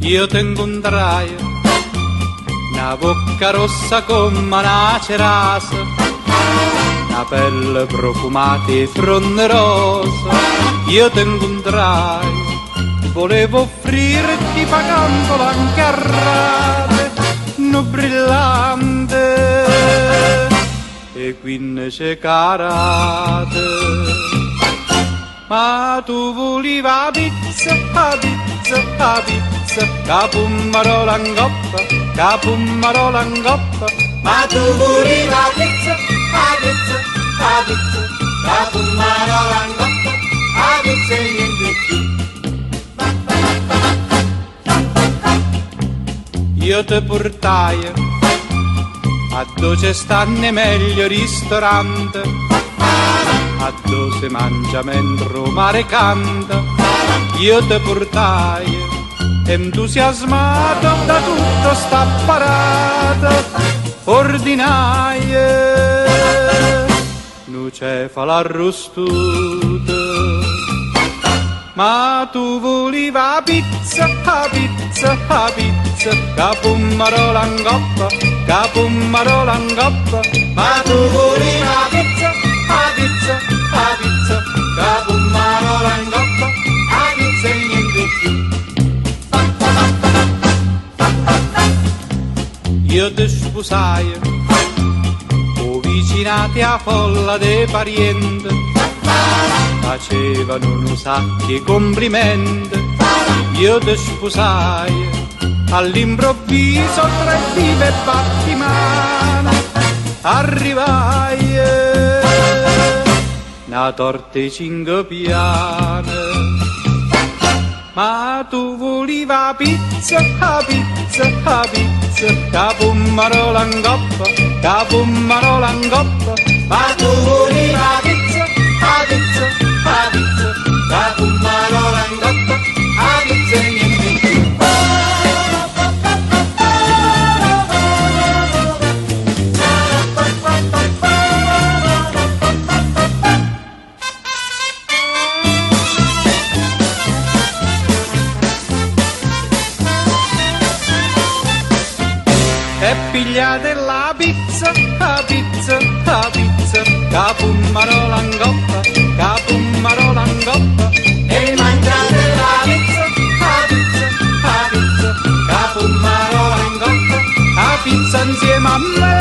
Io te incontrai, una bocca rossa come una cerasa, una pelle profumata e fronte rosa. Io te incontrai, volevo offrirti pagando anche a rate, no brillante, e quindi c'è carate. Ma tu volevi la pizza, la pizza, la pizza, capummarola in coppa, capummarola in coppa. Ma tu volevi la pizza, la pizza, la pizza, capummarola in coppa, la pizza e niente più. Io te portai a dove c'è stanno meglio ristorante, a dove si mangia mentre il mare canta. Io te portai entusiasmato da tutta sta parata ordinaia, non c'è fa l'arrostuta. Ma tu volevi la pizza, la pizza, la pizza, capummarola in coppa, capummarola in coppa. Ma tu volevi la pizza, la pizza, la pizza, capummarola in coppa, la pizza e niente più. Io ti sposai, o vicinati a folla dei parenti, facevano un sacco di complimenti. Io ti sposai, all'improvviso tra vive e battimana arrivai, una torta e 5 piane. Ma tu volevi la pizza, la pizza, la pizza, capummarola in coppa, capummarola in coppa. Ma tu volevi la pizza, la pizza, la pizza, capummarola in coppa, la pizza e niente più. E pigliate la pizza, la pizza, la pizza, capummarola in coppa, capummarola in coppa. E mangiate la pizza, la pizza, la pizza, capummarola in coppa, La pizza insieme a me